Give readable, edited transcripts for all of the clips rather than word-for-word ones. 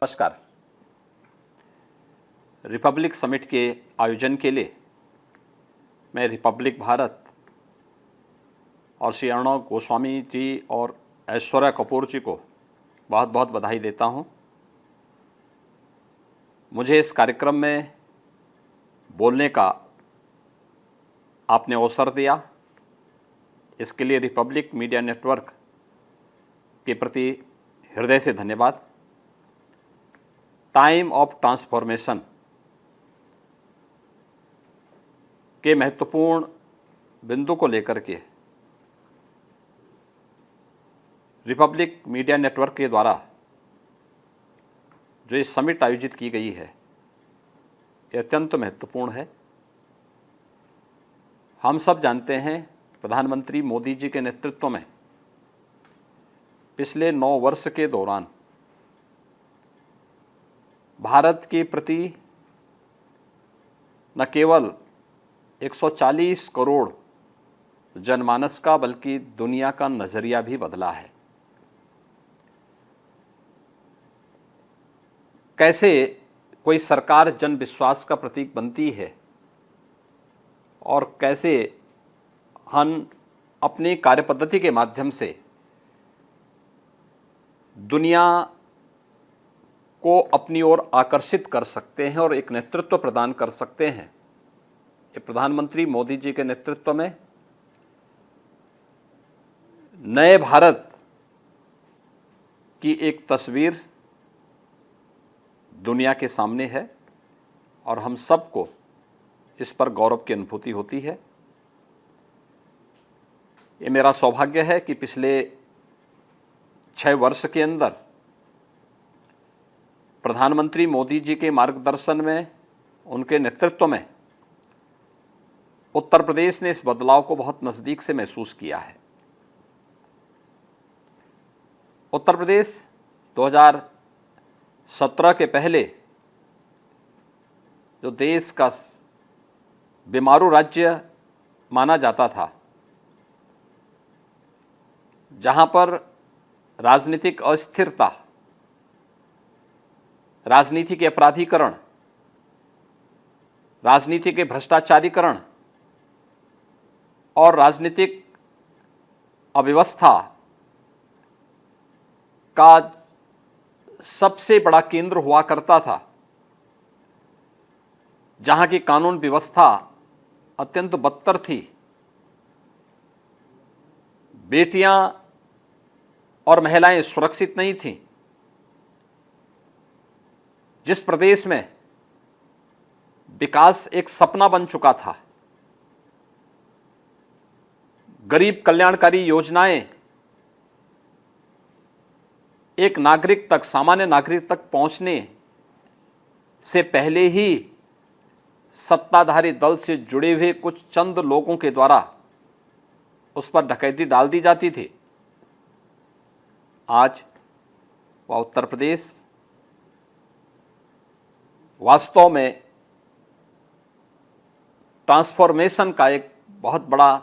नमस्कार। Republic summit के आयोजन के लिए मैं रिपब्लिक भारत और श्री अर्णव गोस्वामी जी और ऐश्वर्या कपूर जी को बहुत बहुत बधाई देता हूं। मुझे इस कार्यक्रम में बोलने का आपने अवसर दिया, इसके लिए रिपब्लिक मीडिया नेटवर्क के प्रति हृदय से धन्यवाद। टाइम ऑफ ट्रांसफॉर्मेशन के महत्वपूर्ण बिंदु को लेकर के रिपब्लिक मीडिया नेटवर्क के द्वारा जो इस समिट आयोजित की गई है, ये अत्यंत महत्वपूर्ण है। हम सब जानते हैं प्रधानमंत्री मोदी जी के नेतृत्व में पिछले 9 वर्ष के दौरान भारत के प्रति न केवल 140 करोड़ जनमानस का बल्कि दुनिया का नजरिया भी बदला है। कैसे कोई सरकार जन विश्वास का प्रतीक बनती है और कैसे हम अपनी कार्यपद्धति के माध्यम से दुनिया को अपनी ओर आकर्षित कर सकते हैं और एक नेतृत्व प्रदान कर सकते हैं। ये प्रधानमंत्री मोदी जी के नेतृत्व में नए भारत की एक तस्वीर दुनिया के सामने है और हम सबको इस पर गौरव की अनुभूति होती है। ये मेरा सौभाग्य है कि पिछले 6 वर्ष के अंदर प्रधानमंत्री मोदी जी के मार्गदर्शन में, उनके नेतृत्व में उत्तर प्रदेश ने इस बदलाव को बहुत नजदीक से महसूस किया है। उत्तर प्रदेश 2017 के पहले जो देश का बीमारू राज्य माना जाता था, जहां पर राजनीतिक अस्थिरता, राजनीति के अपराधीकरण, राजनीति के भ्रष्टाचारीकरण और राजनीतिक अव्यवस्था का सबसे बड़ा केंद्र हुआ करता था, जहां की कानून व्यवस्था अत्यंत बदतर थी, बेटियां और महिलाएं सुरक्षित नहीं थीं, जिस प्रदेश में विकास एक सपना बन चुका था, गरीब कल्याणकारी योजनाएं एक नागरिक तक, सामान्य नागरिक तक पहुंचने से पहले ही सत्ताधारी दल से जुड़े हुए कुछ चंद लोगों के द्वारा उस पर डकैती डाल दी जाती थी। आज वह उत्तर प्रदेश वास्तव में ट्रांसफॉर्मेशन का एक बहुत बड़ा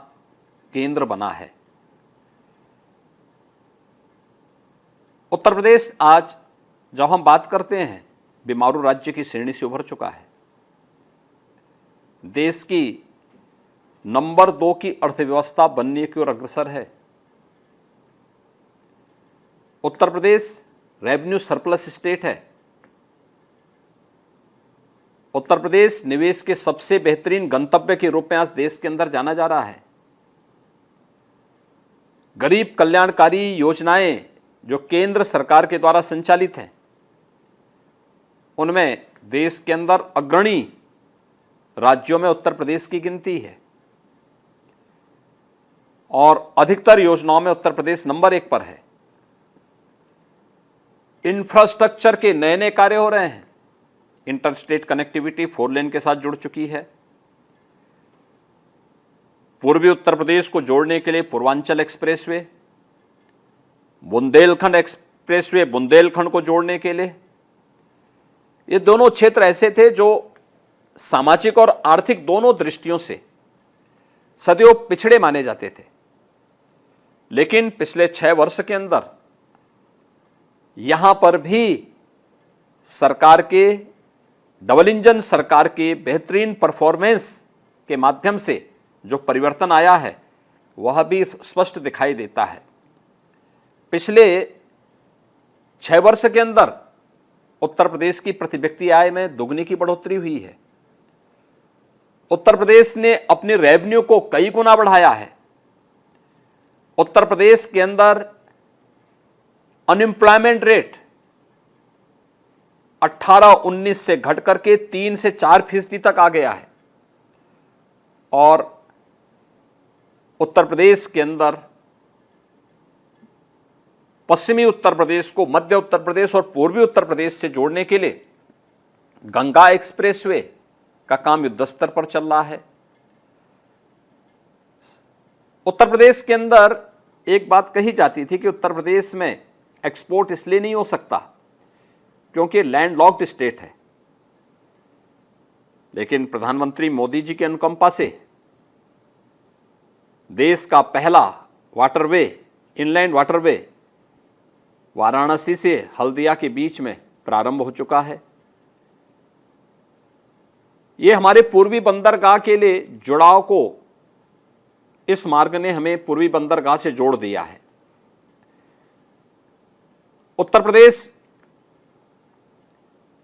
केंद्र बना है। उत्तर प्रदेश आज जब हम बात करते हैं बीमारू राज्य की श्रेणी से उभर चुका है। देश की नंबर 2 की अर्थव्यवस्था बनने की ओर अग्रसर है। Uttar Pradesh revenue surplus state है। उत्तर प्रदेश निवेश के सबसे बेहतरीन गंतव्य के रूप में आज देश के अंदर जाना जा रहा है। गरीब कल्याणकारी योजनाएं जो केंद्र सरकार के द्वारा संचालित हैं, उनमें देश के अंदर अग्रणी राज्यों में उत्तर प्रदेश की गिनती है और अधिकतर योजनाओं में उत्तर प्रदेश नंबर 1 पर है। इंफ्रास्ट्रक्चर के नए नए कार्य हो रहे हैं। इंटरस्टेट कनेक्टिविटी 4 लेन के साथ जुड़ चुकी है। पूर्वी उत्तर प्रदेश को जोड़ने के लिए पूर्वांचल एक्सप्रेसवे, बुंदेलखंड एक्सप्रेसवे बुंदेलखंड को जोड़ने के लिए, ये दोनों क्षेत्र ऐसे थे जो सामाजिक और आर्थिक दोनों दृष्टियों से सदैव पिछड़े माने जाते थे। लेकिन पिछले 6 वर्ष के अंदर यहां पर भी सरकार के डबल इंजन सरकार के बेहतरीन परफॉर्मेंस के माध्यम से जो परिवर्तन आया है वह भी स्पष्ट दिखाई देता है। पिछले 6 वर्ष के अंदर उत्तर प्रदेश की प्रति व्यक्ति आय में दोगुनी की बढ़ोतरी हुई है। उत्तर प्रदेश ने अपनी रेवेन्यू को कई गुना बढ़ाया है। उत्तर प्रदेश के अंदर अनएम्प्लॉयमेंट रेट 18-19 से घट करके 3 से 4% तक आ गया है और उत्तर प्रदेश के अंदर पश्चिमी उत्तर प्रदेश को मध्य उत्तर प्रदेश और पूर्वी उत्तर प्रदेश से जोड़ने के लिए गंगा एक्सप्रेसवे का काम युद्धस्तर पर चल रहा है। उत्तर प्रदेश के अंदर एक बात कही जाती थी कि उत्तर प्रदेश में एक्सपोर्ट इसलिए नहीं हो सकता क्योंकि लैंडलॉक्ड स्टेट है, लेकिन प्रधानमंत्री मोदी जी के अनुकंपा से देश का पहला वाटरवे, इनलैंड वाटरवे वाराणसी से हल्दिया के बीच में प्रारंभ हो चुका है। यह हमारे पूर्वी बंदरगाह के लिए जुड़ाव को इस मार्ग ने हमें पूर्वी बंदरगाह से जोड़ दिया है। उत्तर प्रदेश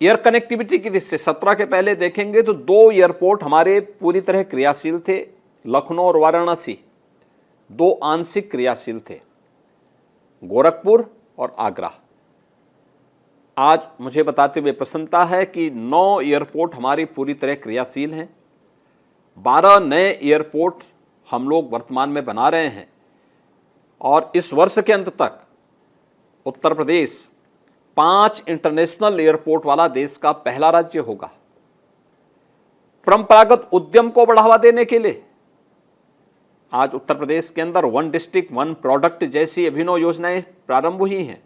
एयर कनेक्टिविटी की दृष्टि से 17 के पहले देखेंगे तो 2 एयरपोर्ट हमारे पूरी तरह क्रियाशील थे, लखनऊ और वाराणसी 2 आंशिक क्रियाशील थे, गोरखपुर और आगरा। आज मुझे बताते हुए प्रसन्नता है कि 9 एयरपोर्ट हमारी पूरी तरह क्रियाशील हैं। 12 नए एयरपोर्ट हम लोग वर्तमान में बना रहे हैं और इस वर्ष के अंत तक उत्तर प्रदेश 5 इंटरनेशनल एयरपोर्ट वाला देश का पहला राज्य होगा। परंपरागत उद्यम को बढ़ावा देने के लिए आज उत्तर प्रदेश के अंदर 1 डिस्ट्रिक्ट 1 प्रोडक्ट जैसी अभिनव योजनाएं प्रारंभ हुई हैं।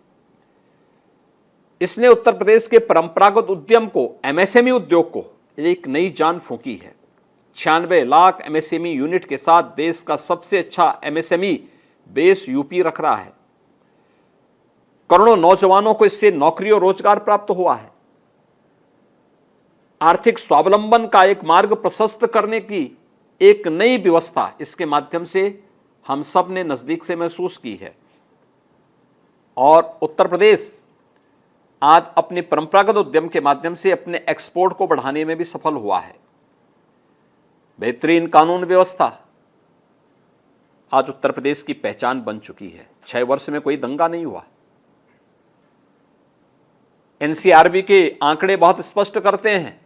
इसने उत्तर प्रदेश के परंपरागत उद्यम को, एमएसएमई उद्योग को एक नई जान फूंकी है। 96 लाख एमएसएमई यूनिट के साथ देश का सबसे अच्छा एमएसएमई बेस यूपी रख रहा है। करोड़ों नौजवानों को इससे नौकरी और रोजगार प्राप्त हुआ है। आर्थिक स्वावलंबन का एक मार्ग प्रशस्त करने की एक नई व्यवस्था इसके माध्यम से हम सब ने नजदीक से महसूस की है और उत्तर प्रदेश आज अपने परंपरागत उद्यम के माध्यम से अपने एक्सपोर्ट को बढ़ाने में भी सफल हुआ है। बेहतरीन कानून व्यवस्था आज उत्तर प्रदेश की पहचान बन चुकी है। 6 वर्ष में कोई दंगा नहीं हुआ। एनसीआरबी के आंकड़े बहुत स्पष्ट करते हैं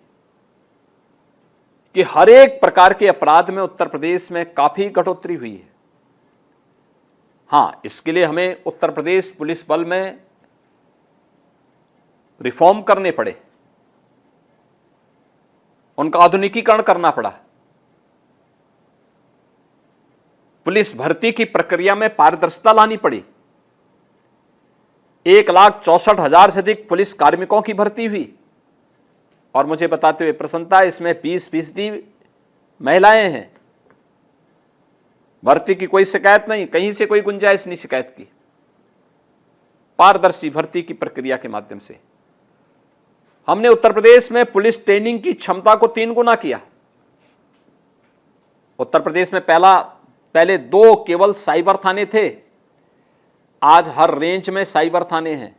कि हर एक प्रकार के अपराध में उत्तर प्रदेश में काफी कटौती हुई है। हां, इसके लिए हमें उत्तर प्रदेश पुलिस बल में रिफॉर्म करने पड़े, उनका आधुनिकीकरण करना पड़ा। पुलिस भर्ती की प्रक्रिया में पारदर्शिता लानी पड़ी। 1,64,000 से अधिक पुलिस कार्मिकों की भर्ती हुई और मुझे बताते हुए प्रसन्नता है इसमें 20% महिलाएं हैं। भर्ती की कोई शिकायत नहीं, कहीं से कोई गुंजाइश नहीं शिकायत की। पारदर्शी भर्ती की प्रक्रिया के माध्यम से हमने उत्तर प्रदेश में पुलिस ट्रेनिंग की क्षमता को 3 गुना किया। उत्तर प्रदेश में पहले 2 केवल साइबर थाने थे, आज हर रेंज में साइबर थाने हैं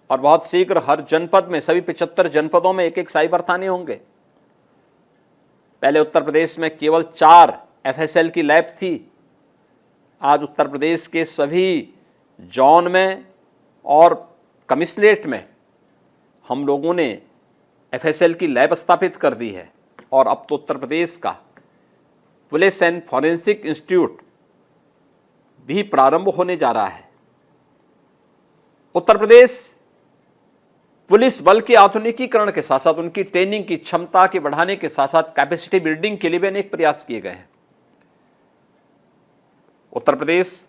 और बहुत शीघ्र हर जनपद में, सभी 75 जनपदों में 1-1 साइबर थाने होंगे। पहले उत्तर प्रदेश में केवल 4 एफएसएल की लैब थी, आज उत्तर प्रदेश के सभी जोन में और कमिश्नरेट में हम लोगों ने एफएसएल की लैब स्थापित कर दी है और अब तो उत्तर प्रदेश का पुलिस एंड फॉरेंसिक इंस्टीट्यूट भी प्रारंभ होने जा रहा है। उत्तर प्रदेश पुलिस बल के आधुनिकीकरण के साथ साथ उनकी ट्रेनिंग की क्षमता के बढ़ाने के साथ साथ कैपेसिटी बिल्डिंग के लिए भी अनेक प्रयास किए गए हैं। उत्तर प्रदेश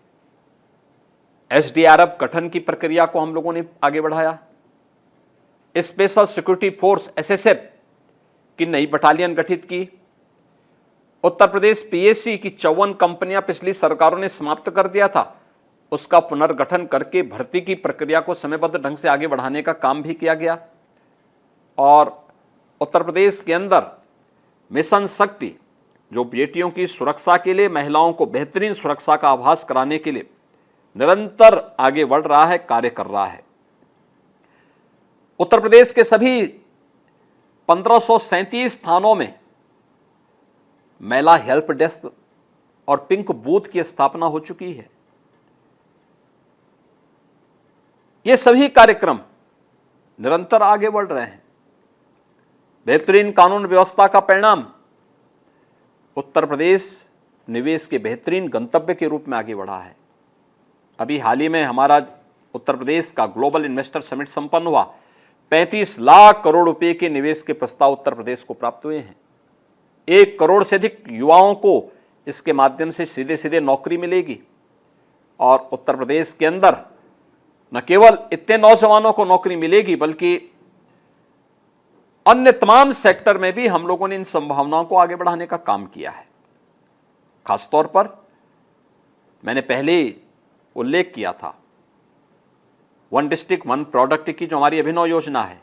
एसडीआरएफ गठन की प्रक्रिया को हम लोगों ने आगे बढ़ाया। स्पेशल सिक्योरिटी फोर्स एसएसएफ की नई बटालियन गठित की। उत्तर प्रदेश पीएससी की 54 कंपनियां पिछली सरकारों ने समाप्त कर दिया था, उसका पुनर्गठन करके भर्ती की प्रक्रिया को समयबद्ध ढंग से आगे बढ़ाने का काम भी किया गया। और उत्तर प्रदेश के अंदर मिशन शक्ति, जो बेटियों की सुरक्षा के लिए, महिलाओं को बेहतरीन सुरक्षा का आभास कराने के लिए निरंतर आगे बढ़ रहा है, कार्य कर रहा है। उत्तर प्रदेश के सभी 1537 थानों में महिला हेल्प डेस्क और पिंक बूथ की स्थापना हो चुकी है। ये सभी कार्यक्रम निरंतर आगे बढ़ रहे हैं। बेहतरीन कानून व्यवस्था का परिणाम उत्तर प्रदेश निवेश के बेहतरीन गंतव्य के रूप में आगे बढ़ा है। अभी हाल ही में हमारा उत्तर प्रदेश का ग्लोबल इन्वेस्टर समिट संपन्न हुआ। 35 लाख करोड़ रुपए के निवेश के प्रस्ताव उत्तर प्रदेश को प्राप्त हुए हैं। 1 करोड़ से अधिक युवाओं को इसके माध्यम से सीधे सीधे नौकरी मिलेगी और उत्तर प्रदेश के अंदर न केवल इतने नौजवानों को नौकरी मिलेगी बल्कि अन्य तमाम सेक्टर में भी हम लोगों ने इन संभावनाओं को आगे बढ़ाने का काम किया है। खासतौर पर मैंने पहले उल्लेख किया था, वन डिस्ट्रिक्ट वन प्रोडक्ट की जो हमारी अभिनव योजना है,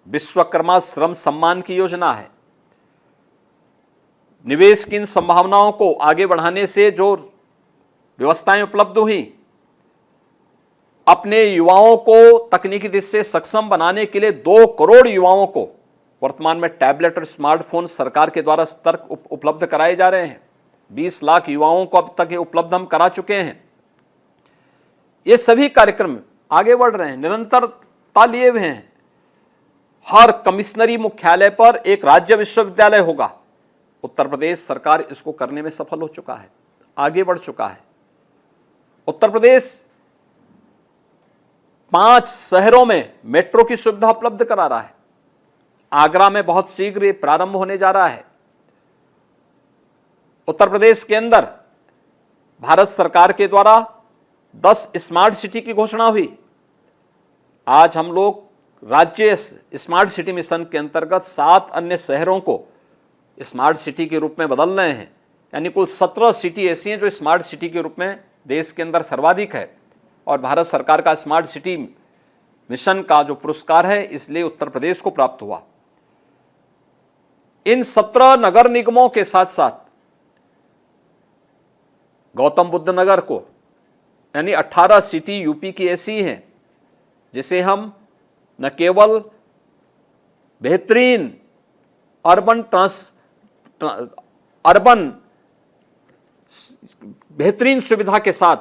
विश्वकर्मा श्रम सम्मान की योजना है। निवेश की इन संभावनाओं को आगे बढ़ाने से जो व्यवस्थाएं उपलब्ध हुई, अपने युवाओं को तकनीकी दृष्टि से सक्षम बनाने के लिए 2 करोड़ युवाओं को वर्तमान में टैबलेट और स्मार्टफोन सरकार के द्वारा स्तर उपलब्ध कराए जा रहे हैं। 20 लाख युवाओं को अब तक ये उपलब्ध हम करा चुके हैं। ये सभी कार्यक्रम आगे बढ़ रहे हैं, निरंतरता लिए हुए हैं। हर कमिश्नरी मुख्यालय पर एक राज्य विश्वविद्यालय होगा। उत्तर प्रदेश सरकार इसको करने में सफल हो चुका है, आगे बढ़ चुका है। उत्तर प्रदेश 5 शहरों में मेट्रो की सुविधा उपलब्ध करा रहा है। आगरा में बहुत शीघ्र ये प्रारंभ होने जा रहा है। उत्तर प्रदेश के अंदर भारत सरकार के द्वारा 10 स्मार्ट सिटी की घोषणा हुई। आज हम लोग राज्य स्मार्ट सिटी मिशन के अंतर्गत 7 अन्य शहरों को स्मार्ट सिटी के रूप में बदल रहे हैं। यानी कुल 17 सिटी ऐसी हैं जो स्मार्ट सिटी के रूप में देश के अंदर सर्वाधिक है और भारत सरकार का स्मार्ट सिटी मिशन का जो पुरस्कार है इसलिए उत्तर प्रदेश को प्राप्त हुआ। इन 17 नगर निगमों के साथ साथ गौतम बुद्ध नगर को, यानी 18 सिटी यूपी की ऐसी हैं जिसे हम न केवल बेहतरीन अर्बन बेहतरीन सुविधा के साथ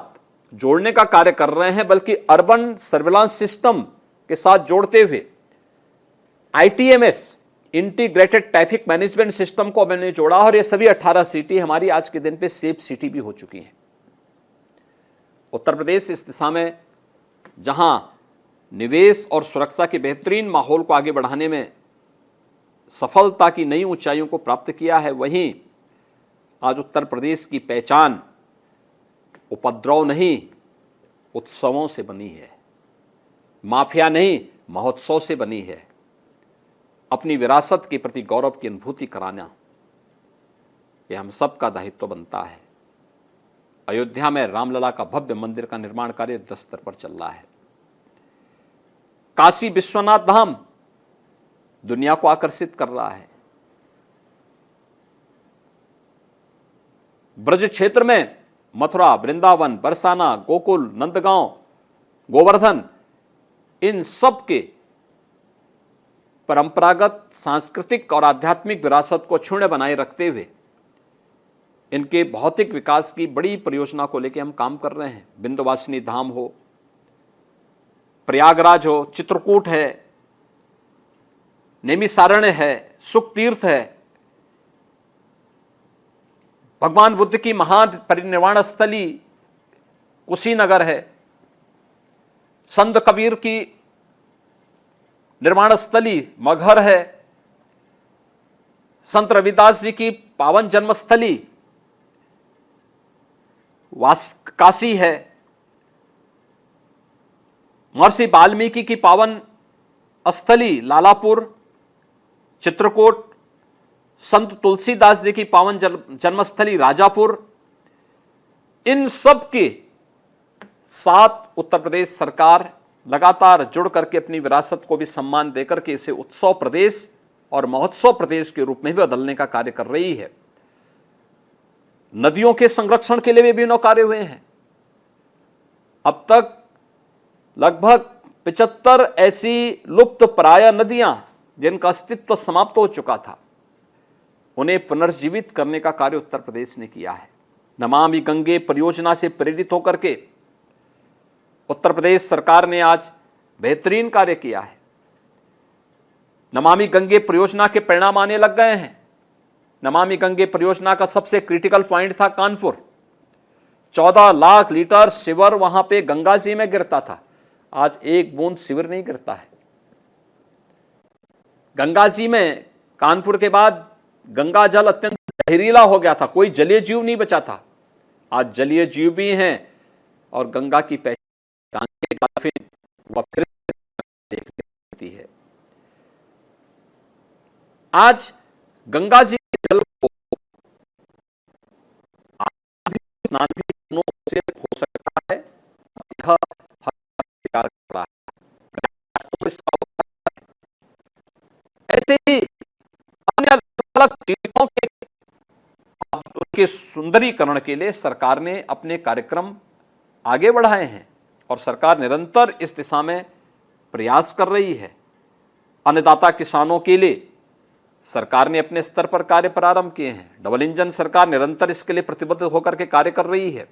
जोड़ने का कार्य कर रहे हैं, बल्कि अर्बन सर्विलांस सिस्टम के साथ जोड़ते हुए ITMS integrated traffic management system को मैंने जोड़ा और ये सभी 18 सिटी हमारी आज के दिन पे सेफ सिटी भी हो चुकी हैं। उत्तर प्रदेश इस दिशा में जहां निवेश और सुरक्षा के बेहतरीन माहौल को आगे बढ़ाने में सफलता की नई ऊंचाइयों को प्राप्त किया है, वहीं आज उत्तर प्रदेश की पहचान उपद्रव नहीं उत्सवों से बनी है, माफिया नहीं महोत्सव से बनी है। अपनी विरासत के प्रति गौरव की अनुभूति कराना यह हम सब का दायित्व बनता है। अयोध्या में रामलला का भव्य मंदिर का निर्माण कार्य युद्ध स्तर पर चल रहा है। काशी विश्वनाथ धाम दुनिया को आकर्षित कर रहा है। ब्रज क्षेत्र में मथुरा, वृंदावन, बरसाना, गोकुल, नंदगांव, गोवर्धन, इन सब के परंपरागत सांस्कृतिक और आध्यात्मिक विरासत को अक्षुण्ण बनाए रखते हुए इनके भौतिक विकास की बड़ी परियोजना को लेकर हम काम कर रहे हैं। विंध्यवासिनी धाम हो, प्रयागराज हो, चित्रकूट है, नैमिषारण्य है, सुख तीर्थ है, भगवान बुद्ध की महान परिनिर्वाण स्थली कुशीनगर है, संत कबीर की निर्माण स्थली मगहर है, संत रविदास जी की पावन जन्मस्थली काशी है, महर्षि वाल्मीकि की पावन स्थली लालापुर, चित्रकूट, संत तुलसीदास जी की पावन जन्मस्थली राजापुर, इन सब के साथ उत्तर प्रदेश सरकार लगातार जुड़ करके अपनी विरासत को भी सम्मान देकर के इसे उत्सव प्रदेश और महोत्सव प्रदेश के रूप में भी बदलने का कार्य कर रही है। नदियों के संरक्षण के लिए भी विभिन्न कार्य हुए हैं। अब तक लगभग 75 ऐसी लुप्त प्राय नदियां जिनका अस्तित्व समाप्त हो चुका था, उन्हें पुनर्जीवित करने का कार्य उत्तर प्रदेश ने किया है। नमामि गंगे परियोजना से प्रेरित होकर के उत्तर प्रदेश सरकार ने आज बेहतरीन कार्य किया है। नमामि गंगे परियोजना के परिणाम आने लग गए हैं। नमामि गंगे परियोजना का सबसे क्रिटिकल पॉइंट था कानपुर। 14 लाख लीटर सीवर वहां पे गंगा जी में गिरता था, आज एक बूंद सीवर नहीं गिरता है। गंगा जी में कानपुर के बाद गंगा जल अत्यंत जहरीला हो गया था, कोई जलीय जीव नहीं बचा था। आज जलीय जीव भी हैं और गंगा की पहचान वह फिर देखती है। आज गंगा जी के जल को स्नान भी से हो सकता है, यह कर रहा है। ऐसे ही अन्य अलग तीर्थों के सुंदरीकरण के लिए सरकार ने अपने कार्यक्रम आगे बढ़ाए हैं और सरकार निरंतर इस दिशा में प्रयास कर रही है। अन्नदाता किसानों के लिए सरकार ने अपने स्तर पर कार्य प्रारंभ किए हैं। डबल इंजन सरकार निरंतर इसके लिए प्रतिबद्ध होकर के कार्य कर रही है।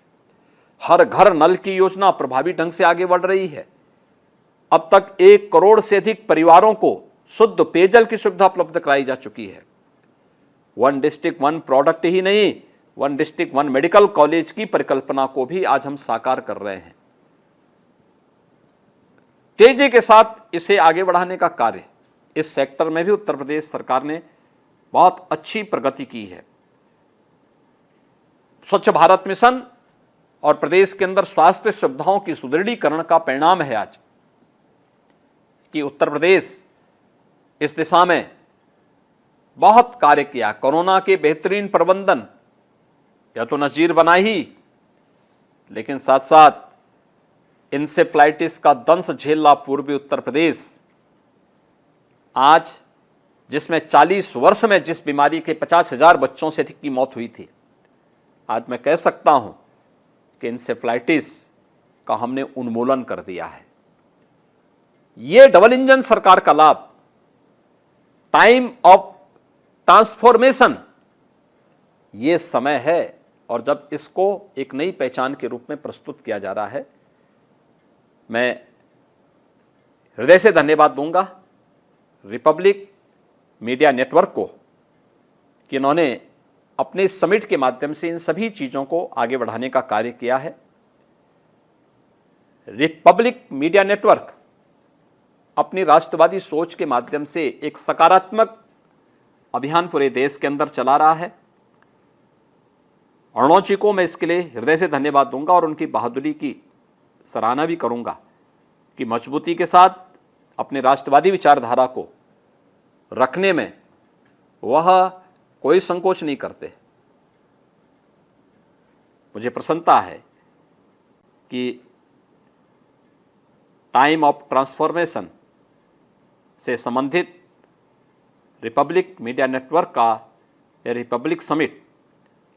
हर घर नल की योजना प्रभावी ढंग से आगे बढ़ रही है। अब तक 1 करोड़ से अधिक परिवारों को शुद्ध पेयजल की सुविधा उपलब्ध कराई जा चुकी है। 1 डिस्ट्रिक्ट 1 प्रोडक्ट ही नहीं, 1 डिस्ट्रिक्ट 1 मेडिकल कॉलेज की परिकल्पना को भी आज हम साकार कर रहे हैं। तेजी के साथ इसे आगे बढ़ाने का कार्य इस सेक्टर में भी उत्तर प्रदेश सरकार ने बहुत अच्छी प्रगति की है। स्वच्छ भारत मिशन और प्रदेश के अंदर स्वास्थ्य सुविधाओं की सुदृढ़ीकरण का परिणाम है आज कि उत्तर प्रदेश इस दिशा में बहुत कार्य किया। कोरोना के बेहतरीन प्रबंधन या तो नजीर बना ही, लेकिन साथ साथ इंसेफ्लाइटिस का दंश झेला पूर्वी उत्तर प्रदेश आज, जिसमें 40 वर्ष में जिस बीमारी के 50,000 बच्चों से अधिक की मौत हुई थी, आज मैं कह सकता हूं कि इंसेफ्लाइटिस का हमने उन्मूलन कर दिया है। यह डबल इंजन सरकार का लाभ, टाइम ऑफ ट्रांसफॉर्मेशन, यह समय है और जब इसको एक नई पहचान के रूप में प्रस्तुत किया जा रहा है, मैं हृदय से धन्यवाद दूंगा रिपब्लिक मीडिया नेटवर्क को कि इन्होंने अपने समिट के माध्यम से इन सभी चीजों को आगे बढ़ाने का कार्य किया है। रिपब्लिक मीडिया नेटवर्क अपनी राष्ट्रवादी सोच के माध्यम से एक सकारात्मक अभियान पूरे देश के अंदर चला रहा है। अर्णव जी को मैं इसके लिए हृदय से धन्यवाद दूंगा और उनकी बहादुरी की सराहना भी करूंगा कि मजबूती के साथ अपने राष्ट्रवादी विचारधारा को रखने में वह कोई संकोच नहीं करते। मुझे प्रसन्नता है कि टाइम ऑफ ट्रांसफॉर्मेशन से संबंधित रिपब्लिक मीडिया नेटवर्क का यह रिपब्लिक समिट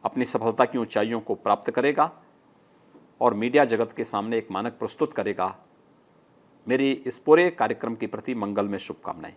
अपनी सफलता की ऊंचाइयों को प्राप्त करेगा और मीडिया जगत के सामने एक मानक प्रस्तुत करेगा। मेरी इस पूरे कार्यक्रम के प्रति मंगल में शुभकामनाएं।